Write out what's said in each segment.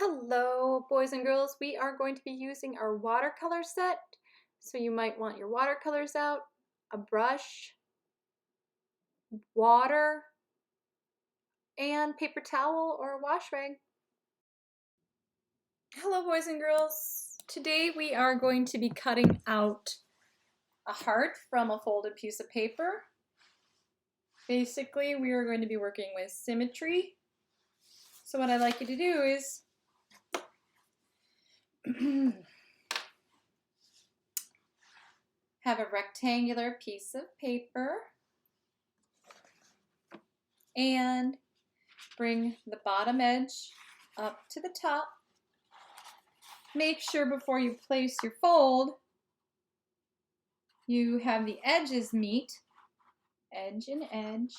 Hello, boys and girls. We are going to be using our watercolor set. So you might want your watercolors out, a brush, water, and paper towel or a wash rag. Hello, boys and girls. Today we are going to be cutting out a heart from a folded piece of paper. Basically, we are going to be working with symmetry. So what I'd like you to do is have a rectangular piece of paper and bring the bottom edge up to the top. Make sure before you place your fold, you have the edges meet, edge and edge.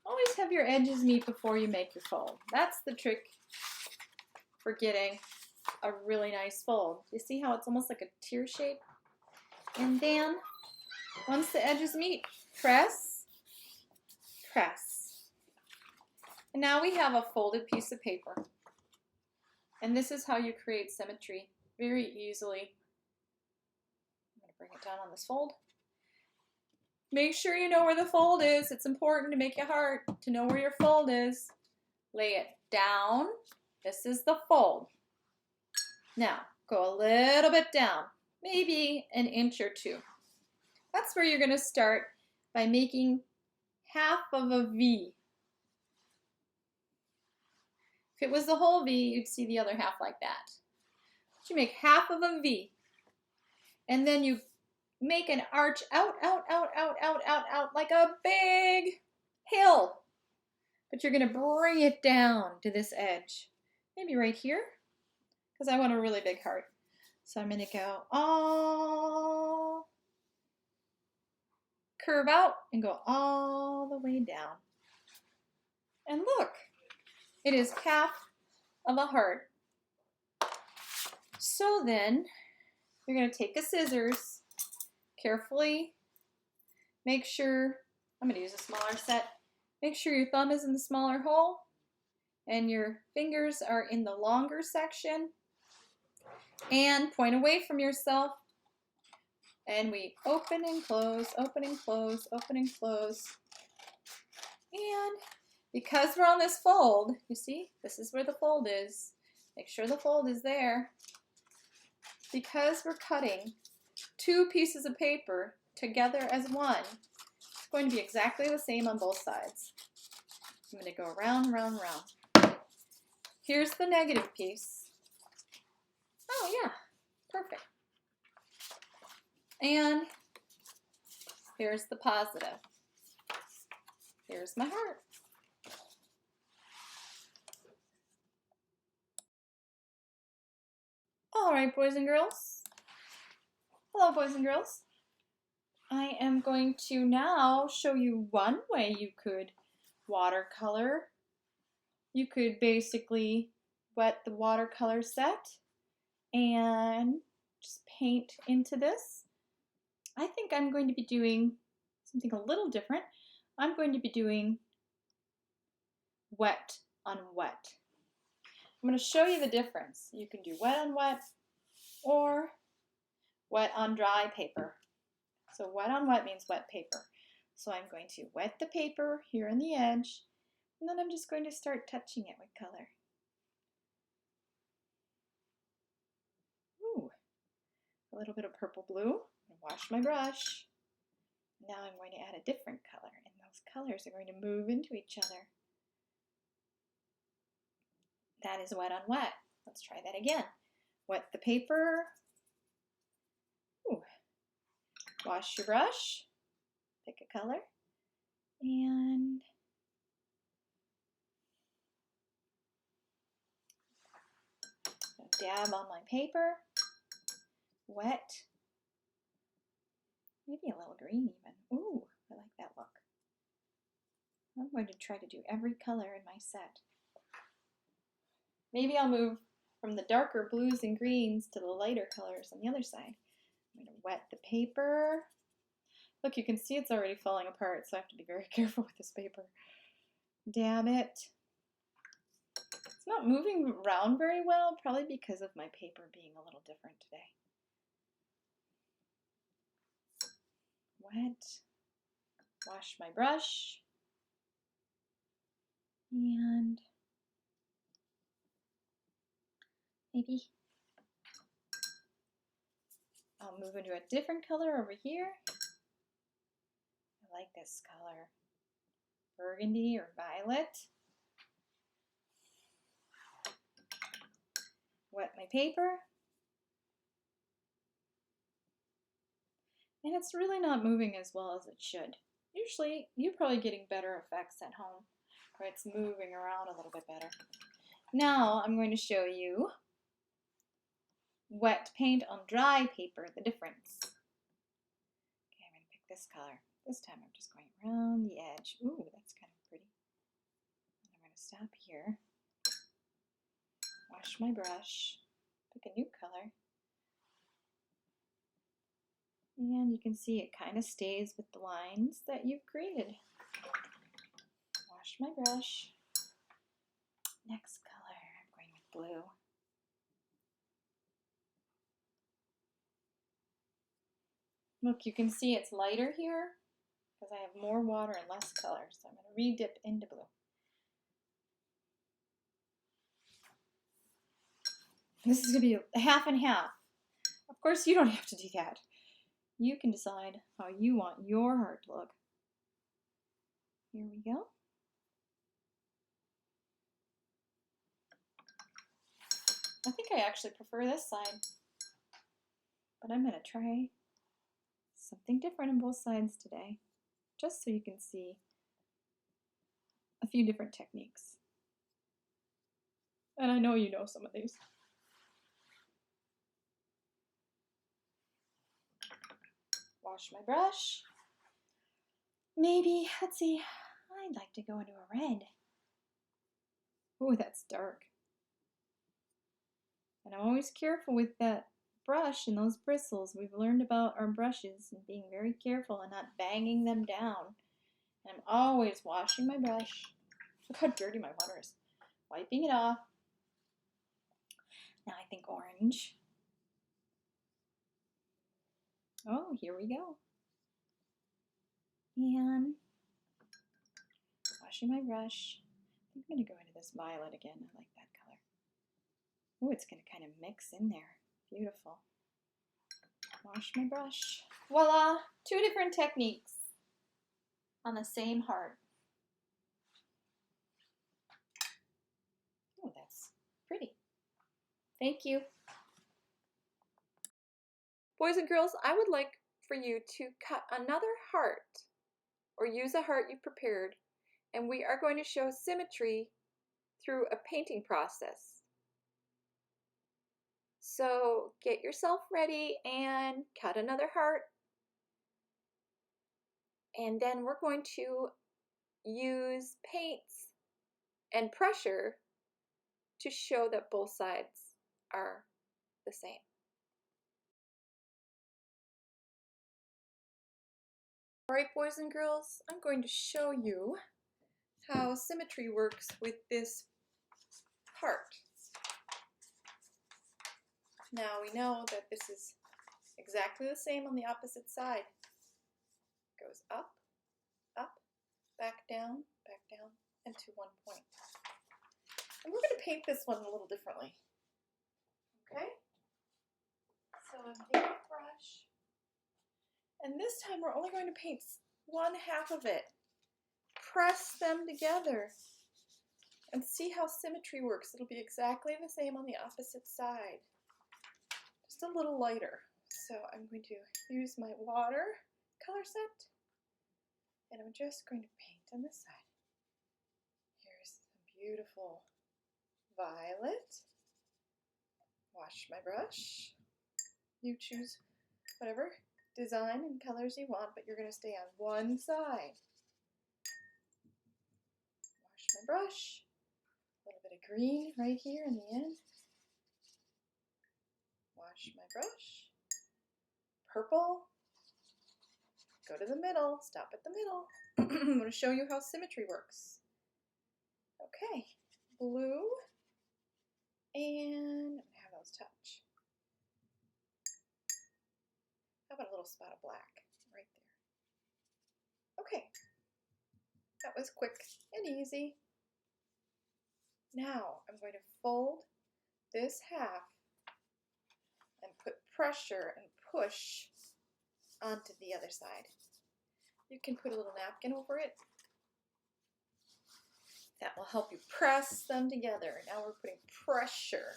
Always have your edges meet before you make your fold. That's the trick for getting a really nice fold. You see how it's almost like a tear shape? And then, once the edges meet, press, press. And now we have a folded piece of paper. And this is how you create symmetry very easily. I'm going to bring it down on this fold. Make sure you know where the fold is. It's important to make your heart to know where your fold is. Lay it down. This is the fold. Now, go a little bit down, maybe an inch or two. That's where you're going to start by making half of a V. If it was the whole V, you'd see the other half like that. But you make half of a V. And then you make an arch out, like a big hill. But you're going to bring it down to this edge. Maybe right here, because I want a really big heart. So I'm going to go all, curve out, and go all the way down. And look, it is half of a heart. So then, you're going to take a scissors, carefully make sure, I'm going to use a smaller set, make sure your thumb is in the smaller hole and your fingers are in the longer section, and point away from yourself, and we open and close, open and close, open and close. And because we're on this fold, you see, this is where the fold is. Make sure the fold is there. Because we're cutting two pieces of paper together as one, it's going to be exactly the same on both sides. I'm going to go round, round, round. Here's the negative piece. Oh yeah, perfect. And here's the positive. Here's my heart. All right, boys and girls. Hello, boys and girls. I am going to now show you one way you could watercolor. You could basically wet the watercolor set and just paint into this. I think I'm going to be doing something a little different. I'm going to be doing wet on wet. I'm going to show you the difference. You can do wet on wet or wet on dry paper. So wet on wet means wet paper. So I'm going to wet the paper here on the edge, and then I'm just going to start touching it with color. Ooh, a little bit of purple blue. Wash my brush. Now I'm going to add a different color, and those colors are going to move into each other. That is wet on wet. Let's try that again. Wet the paper. Ooh. Wash your brush. Pick a color. And dab on my paper. Wet. Maybe a little green even. Ooh, I like that look. I'm going to try to do every color in my set. Maybe I'll move from the darker blues and greens to the lighter colors on the other side. I'm going to wet the paper. Look, you can see it's already falling apart, so I have to be very careful with this paper. Dab it. It's not moving around very well, probably because of my paper being a little different today. Wet. Wash my brush. And maybe I'll move into a different color over here. I like this color. Burgundy or violet. Wet my paper. And it's really not moving as well as it should. Usually, you're probably getting better effects at home, where it's moving around a little bit better. Now, I'm going to show you wet paint on dry paper, the difference. Okay, I'm going to pick this color. This time I'm just going around the edge. Ooh, that's kind of pretty. And I'm going to stop here. Wash my brush. Pick a new color. And you can see it kind of stays with the lines that you've created. Wash my brush. Next color, I'm going with blue. Look, you can see it's lighter here because I have more water and less color. So I'm going to re-dip into blue. This is going to be a half and half. Of course, you don't have to do that. You can decide how you want your heart to look. Here we go. I think I actually prefer this side, but I'm going to try something different on both sides today, just so you can see a few different techniques. And I know you know some of these. Wash my brush. Maybe, let's see, I'd like to go into a red. Ooh, that's dark. And I'm always careful with that brush and those bristles. We've learned about our brushes and being very careful and not banging them down. And I'm always washing my brush. Look how dirty my water is. Wiping it off. Now I think orange. Oh, here we go. And washing my brush. I'm going to go into this violet again. I like that color. Oh, it's going to kind of mix in there. Beautiful. Wash my brush. Voila! 2 different techniques on the same heart. Oh, that's pretty. Thank you. Boys and girls, I would like for you to cut another heart or use a heart you've prepared, and we are going to show symmetry through a painting process. So get yourself ready and cut another heart, and then we're going to use paints and pressure to show that both sides are the same. All right, boys and girls, I'm going to show you how symmetry works with this heart. Now we know that this is exactly the same on the opposite side. Goes up, back down, and to one point. And we're going to paint this one a little differently. Okay? So I'm taking a brush, and this time we're only going to paint one half of it. Press them together and see how symmetry works. It'll be exactly the same on the opposite side. Just a little lighter. So I'm going to use my water color set, and I'm just going to paint on this side. Here's some beautiful violet. Wash my brush. You choose whatever design and colors you want, but you're going to stay on one side. Wash my brush. A little bit of green right here in the end. Wash my brush. Purple. Go to the middle. Stop at the middle. I'm going to show you how symmetry works. Okay. Blue. And I'm gonna have those touch. How about a little spot of black right there? Okay, that was quick and easy. Now I'm going to fold this half and put pressure and push onto the other side. You can put a little napkin over it. That will help you press them together. Now we're putting pressure.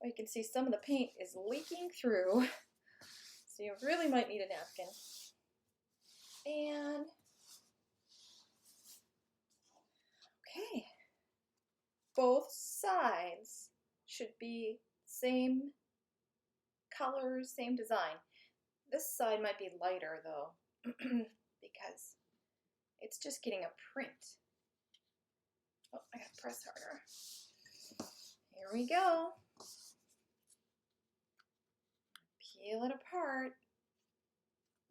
Well, you can see some of the paint is leaking through, so you really might need a napkin. And okay, both sides should be same colors, same design. This side might be lighter though, because it's just getting a print. Oh, I gotta press harder. Here we go. Peel it apart.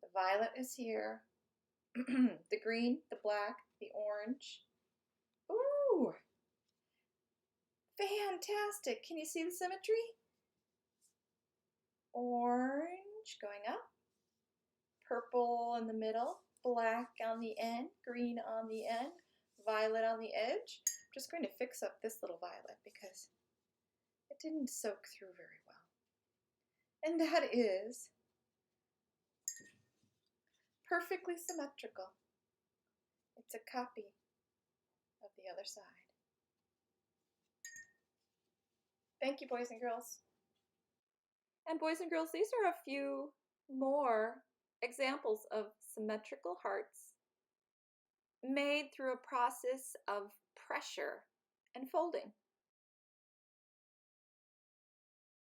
The violet is here. The green, the black, the orange. Ooh! Fantastic! Can you see the symmetry? Orange going up, purple in the middle, black on the end, green on the end, violet on the edge. I'm just going to fix up this little violet because it didn't soak through very well. And that is perfectly symmetrical. It's a copy of the other side. Thank you, boys and girls. And boys and girls, these are a few more examples of symmetrical hearts made through a process of pressure and folding.